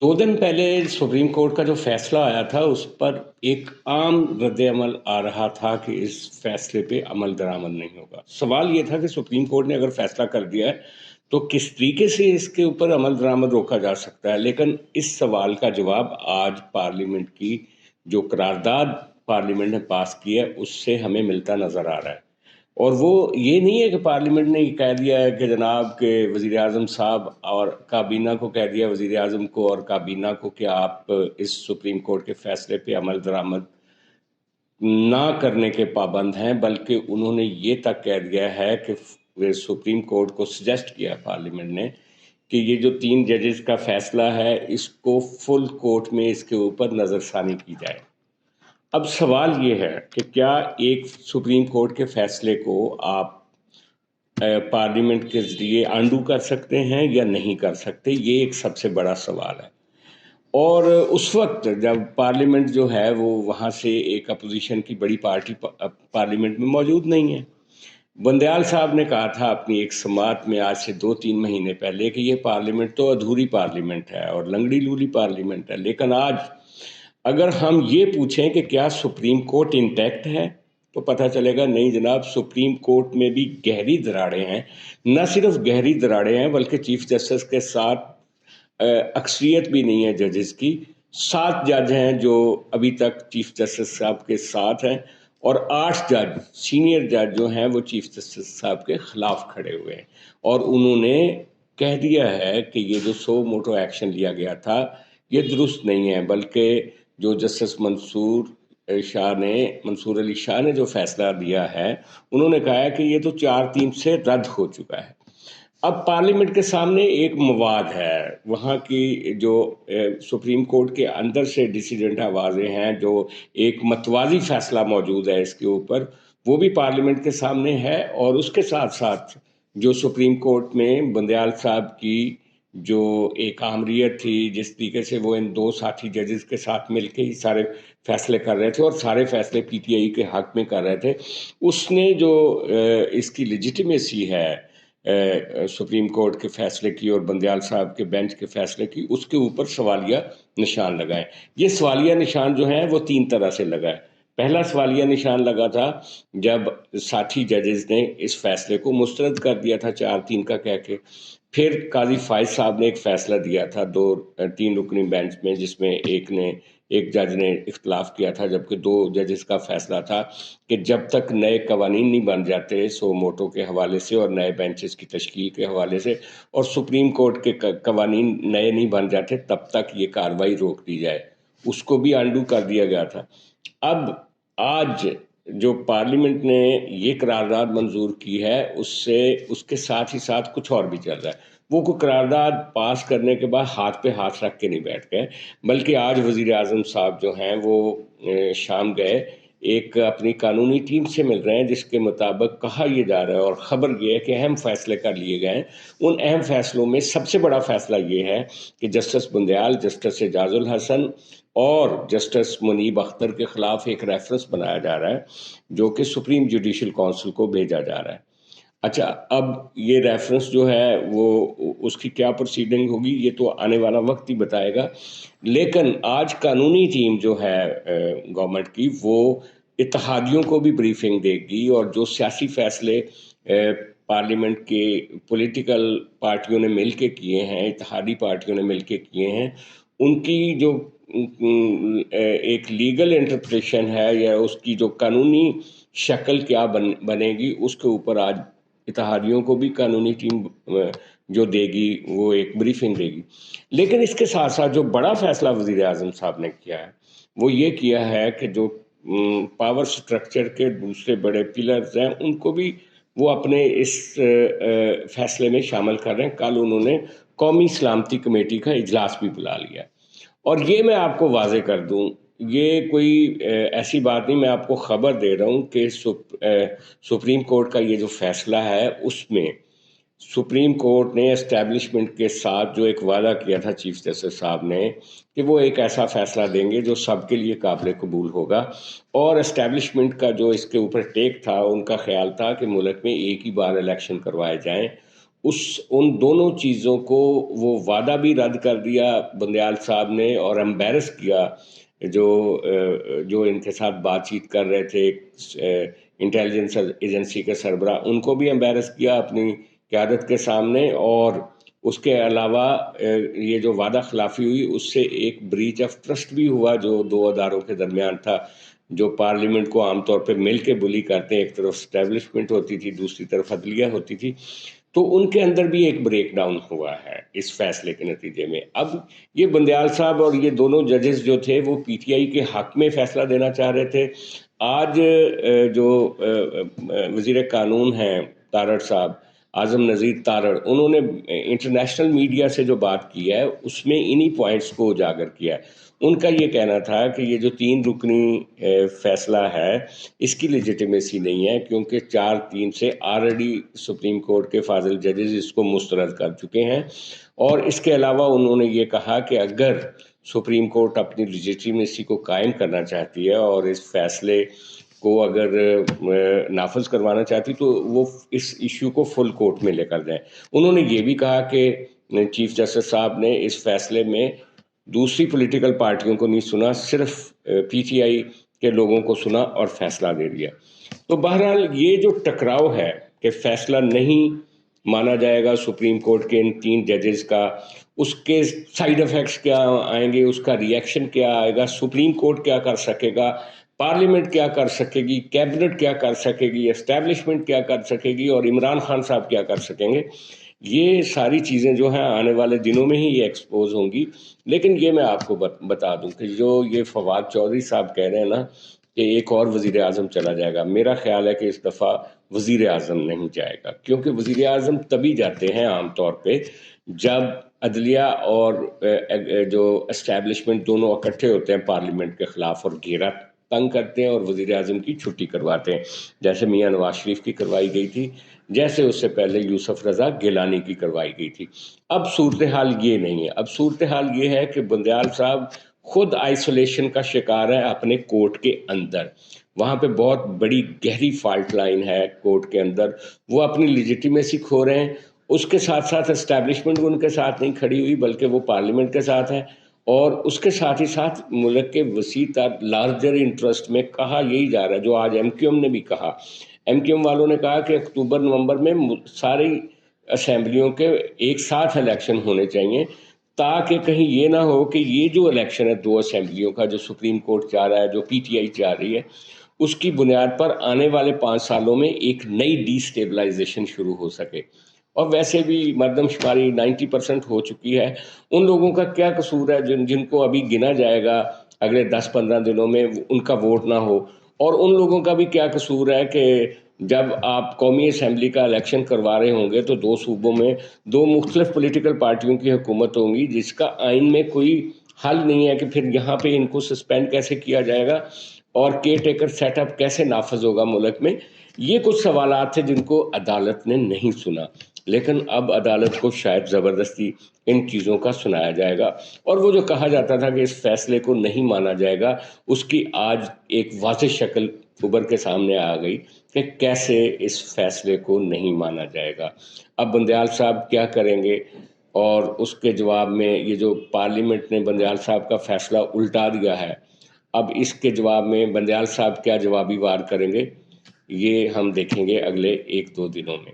दो दिन पहले सुप्रीम कोर्ट का जो फैसला आया था उस पर एक आम रद्द अमल आ रहा था कि इस फैसले पे अमल दरामद नहीं होगा। सवाल ये था कि सुप्रीम कोर्ट ने अगर फैसला कर दिया है तो किस तरीके से इसके ऊपर अमल दरामद रोका जा सकता है। लेकिन इस सवाल का जवाब आज पार्लियामेंट की जो करारदाद पार्लियामेंट ने पास की है उससे हमें मिलता नजर आ रहा है। और वो ये नहीं है कि पार्लियामेंट ने ये कह दिया है कि जनाब के वज़ीर आज़म साहब और काबीना को कह दिया, वज़ीर आज़म को और काबीना को, कि आप इस सुप्रीम कोर्ट के फैसले पे अमल दरामद ना करने के पाबंद हैं, बल्कि उन्होंने ये तक कह दिया है कि सुप्रीम कोर्ट को सजेस्ट किया पार्लियामेंट ने कि ये जो 3 जजेस का फैसला है इसको फुल कोर्ट में इसके ऊपर नज़रसानी की जाए। अब सवाल ये है कि क्या एक सुप्रीम कोर्ट के फैसले को आप पार्लियामेंट के जरिए आंडू कर सकते हैं या नहीं कर सकते, ये एक सबसे बड़ा सवाल है। और उस वक्त जब पार्लियामेंट जो है वो वहाँ से एक अपोजिशन की बड़ी पार्टी पार्लियामेंट में मौजूद नहीं है। बंदयाल साहब ने कहा था अपनी एक समात में आज से 2-3 महीने पहले कि ये पार्लियामेंट तो अधूरी पार्लियामेंट है और लंगड़ी लूली पार्लियामेंट है। लेकिन आज अगर हम ये पूछें कि क्या सुप्रीम कोर्ट इंटैक्ट है तो पता चलेगा नहीं जनाब, सुप्रीम कोर्ट में भी गहरी दरारें हैं। न सिर्फ गहरी दरारें हैं बल्कि चीफ जस्टिस के साथ अक्सरियत भी नहीं है जजेस की। 7 जज हैं जो अभी तक चीफ जस्टिस साहब के साथ हैं और 8 जज सीनियर जज जो हैं वो चीफ जस्टिस साहब के खिलाफ खड़े हुए हैं। और उन्होंने कह दिया है कि ये जो सो मोटो एक्शन लिया गया था ये दुरुस्त नहीं है, बल्कि जो जस्टिस मंसूर अली शाह ने जो फैसला दिया है उन्होंने कहा है कि ये तो 4-3 से रद्द हो चुका है। अब पार्लियामेंट के सामने एक मवाद है, वहाँ की जो सुप्रीम कोर्ट के अंदर से डिसीडेंट आवाज़ें हैं, जो एक मतवाजी फैसला मौजूद है इसके ऊपर, वो भी पार्लियामेंट के सामने है। और उसके साथ साथ जो सुप्रीम कोर्ट में बंदयाल साहब की जो एक आमरीत थी, जिस तरीके से वो इन 2 साथी जजेस के साथ मिलके ही सारे फैसले कर रहे थे और सारे फैसले पीटीआई के हक में कर रहे थे, उसने जो इसकी लेजिटिमेसी है सुप्रीम कोर्ट के फैसले की और बंदयाल साहब के बेंच के फैसले की, उसके ऊपर सवालिया निशान लगाए। ये सवालिया निशान जो है वो 3 तरह से लगा है। पहला सवालिया निशान लगा था जब साथी जजेस ने इस फैसले को मुस्तरद कर दिया था 4-3 का कह के। फिर काजी फायद साहब ने एक फैसला दिया था 3 रुकनी बेंच में, जिसमें एक जज ने इख्तलाफ किया था, जबकि 2 जजेस का फैसला था कि जब तक नए कवानीन नहीं बन जाते सो मोटो के हवाले से और नए बेंचेस की तश्कील के हवाले से और सुप्रीम कोर्ट के कवानीन नए नहीं बन जाते, तब तक ये कार्रवाई रोक दी जाए, उसको भी अंडू कर दिया गया था। अब आज जो पार्लियामेंट ने ये करारदाद मंजूर की है उससे उसके साथ ही साथ कुछ और भी चल रहा है। वो कोई करारदाद पास करने के बाद हाथ पे हाथ रख के नहीं बैठ गए, बल्कि आज वज़ीर आज़म साहब जो हैं वो शाम गए एक अपनी कानूनी टीम से मिल रहे हैं, जिसके मुताबिक कहा यह जा रहा है और ख़बर ये है कि अहम फैसले कर लिए गए हैं। उन अहम फैसलों में सबसे बड़ा फैसला ये है कि जस्टिस बुंदयाल, जस्टिस एजाजुल हसन और जस्टिस मुनीब अख्तर के ख़िलाफ़ एक रेफरेंस बनाया जा रहा है जो कि सुप्रीम जुडिशल काउंसिल को भेजा जा रहा है। अच्छा, अब ये रेफरेंस जो है वो उसकी क्या प्रोसीडिंग होगी ये तो आने वाला वक्त ही बताएगा। लेकिन आज कानूनी टीम जो है गवर्नमेंट की, वो इत्तेहादियों को भी ब्रीफिंग देगी और जो सियासी फैसले पार्लियामेंट के पॉलिटिकल पार्टियों ने मिल के किए हैं, इत्तेहादी पार्टियों ने मिल के किए हैं, उनकी जो एक लीगल इंटरप्रिटेशन है या उसकी जो कानूनी शक्ल क्या बनेगी, उसके ऊपर आज इत्तेहादियों को भी कानूनी टीम जो देगी वो एक ब्रीफिंग देगी। लेकिन इसके साथ साथ जो बड़ा फैसला वज़ीर आज़म साहब ने किया है वो ये किया है कि जो पावर स्ट्रक्चर के दूसरे बड़े पिलर्स हैं उनको भी वो अपने इस फैसले में शामिल कर रहे हैं। कल उन्होंने कौमी सलामती कमेटी का इजलास भी बुला लिया और ये मैं आपको वाजे कर दूं, ये कोई ऐसी बात नहीं, मैं आपको ख़बर दे रहा हूँ कि सुप्रीम कोर्ट का ये जो फैसला है उसमें सुप्रीम कोर्ट ने एस्टैब्लिशमेंट के साथ जो एक वादा किया था चीफ जस्टिस साहब ने कि वो एक ऐसा फैसला देंगे जो सबके लिए काबिल कबूल होगा। और एस्टैब्लिशमेंट का जो इसके ऊपर टेक था, उनका ख्याल था कि मुल्क में एक ही बार इलेक्शन करवाए जाएं ان دونوں چیزوں کو وہ وعدہ بھی رد کر دیا بندیال صاحب نے، اور امبیرس کیا جو ان کے ساتھ بات چیت کر رہے تھے انٹیلیجنس ایجنسی کے سربراہ، ان کو بھی امبیرس کیا اپنی قیادت کے سامنے. اور اس کے علاوہ یہ جو وعدہ خلافی ہوئی اس سے ایک بریچ آف ٹرسٹ بھی ہوا جو دو اداروں کے درمیان تھا، جو پارلیمنٹ کو عام طور پہ مل کے بلی کرتے ہیں. ایک طرف اسٹیبلشمنٹ ہوتی تھی، دوسری طرف عدلیہ ہوتی تھی. تو ان کے اندر بھی ایک بریک ڈاؤن ہوا ہے اس فیصلے کے نتیجے میں. اب یہ بندیال صاحب اور یہ دونوں ججز جو تھے وہ پی ٹی آئی کے حق میں فیصلہ دینا چاہ رہے تھے. آج جو وزیر قانون ہیں تارڑ صاحب، اعظم نذیر تارڑ، انہوں نے انٹرنیشنل میڈیا سے جو بات کی ہے اس میں انہی پوائنٹس کو اجاگر کیا ہے. ان کا یہ کہنا تھا کہ یہ جو 3 رکنی فیصلہ ہے اس کی لیجیٹیمیسی نہیں ہے، کیونکہ 4-3 سے آلریڈی سپریم کورٹ کے فاضل ججز اس کو مسترد کر چکے ہیں. اور اس کے علاوہ انہوں نے یہ کہا کہ اگر سپریم کورٹ اپنی لیجیٹیمیسی کو قائم کرنا چاہتی ہے اور اس فیصلے کو اگر نافذ کروانا چاہتی تو وہ اس ایشو کو فل کورٹ میں لے کر جائیں. انہوں نے یہ بھی کہا کہ چیف جسٹس صاحب نے اس فیصلے میں دوسری پولیٹیکل پارٹیوں کو نہیں سنا، صرف پی ٹی آئی کے لوگوں کو سنا اور فیصلہ دے دیا. تو بہرحال یہ جو ٹکراؤ ہے کہ فیصلہ نہیں مانا جائے گا سپریم کورٹ کے ان 3 ججز کا، اس کے سائیڈ افیکٹس کیا آئیں گے، اس کا ری ایکشن کیا آئے گا، سپریم کورٹ کیا کر سکے گا، پارلیمنٹ کیا کر سکے گی، کیبنٹ کیا کر سکے گی، اسٹیبلشمنٹ کیا کر سکے گی، اور عمران خان صاحب کیا کر سکیں گے، یہ ساری چیزیں جو ہیں آنے والے دنوں میں ہی یہ ایکسپوز ہوں گی. لیکن یہ میں آپ کو بتا دوں کہ جو یہ فواد چودھری صاحب کہہ رہے ہیں نا کہ ایک اور وزیر اعظم چلا جائے گا، میرا خیال ہے کہ اس دفعہ وزیر اعظم نہیں جائے گا. کیونکہ وزیر اعظم تبھی جاتے ہیں عام طور پہ جب عدلیہ اور جو اسٹیبلشمنٹ دونوں اکٹھے ہوتے ہیں پارلیمنٹ کے خلاف اور گھیرا تنگ کرتے ہیں اور وزیر اعظم کی چھٹی کرواتے ہیں، جیسے میاں نواز شریف کی کروائی گئی تھی، جیسے اس سے پہلے یوسف رضا گیلانی کی کروائی گئی تھی. اب صورتحال یہ نہیں ہے. اب صورتحال یہ ہے کہ بندیال صاحب خود آئسولیشن کا شکار ہے اپنے کورٹ کے اندر. وہاں پہ بہت بڑی گہری فالٹ لائن ہے کورٹ کے اندر، وہ اپنی لیجیٹیمیسی کھو رہے ہیں. اس کے ساتھ ساتھ اسٹیبلشمنٹ ان کے ساتھ نہیں کھڑی ہوئی بلکہ وہ پارلیمنٹ کے ساتھ ہے، اور اس کے ساتھ ہی ساتھ ملک کے وسیع تر لارجر انٹرسٹ میں کہا یہی جا رہا ہے، جو آج ایم کیو ایم نے بھی کہا. ایم کیو ایم والوں نے کہا کہ اکتوبر نومبر میں ساری اسمبلیوں کے ایک ساتھ الیکشن ہونے چاہیے، تاکہ کہیں یہ نہ ہو کہ یہ جو الیکشن ہے 2 اسمبلیوں کا جو سپریم کورٹ چاہ رہا ہے، جو پی ٹی آئی چاہ رہی ہے، اس کی بنیاد پر آنے والے 5 سالوں میں ایک نئی ڈی اسٹیبلائزیشن شروع ہو سکے. اور ویسے بھی مردم شماری 90% ہو چکی ہے. ان لوگوں کا کیا قصور ہے جن کو ابھی گنا جائے گا اگلے 10-15 دنوں میں ان کا ووٹ نہ ہو؟ اور ان لوگوں کا بھی کیا قصور ہے کہ جب آپ قومی اسمبلی کا الیکشن کروا رہے ہوں گے تو 2 صوبوں میں 2 مختلف پولیٹیکل پارٹیوں کی حکومت ہوں گی، جس کا آئین میں کوئی حل نہیں ہے کہ پھر یہاں پہ ان کو سسپینڈ کیسے کیا جائے گا اور کیئر ٹیکر سیٹ اپ کیسے نافذ ہوگا ملک میں. یہ کچھ سوالات تھے جن کو عدالت نے نہیں سنا، لیکن اب عدالت کو شاید زبردستی ان چیزوں کا سنایا جائے گا. اور وہ جو کہا جاتا تھا کہ اس فیصلے کو نہیں مانا جائے گا، اس کی آج ایک واضح شکل ابھر کے سامنے آ گئی کہ کیسے اس فیصلے کو نہیں مانا جائے گا. اب بندیال صاحب کیا کریں گے، اور اس کے جواب میں یہ جو پارلیمنٹ نے بندیال صاحب کا فیصلہ الٹا دیا ہے، اب اس کے جواب میں بندیال صاحب کیا جوابی وار کریں گے، یہ ہم دیکھیں گے اگلے 1-2 دنوں میں.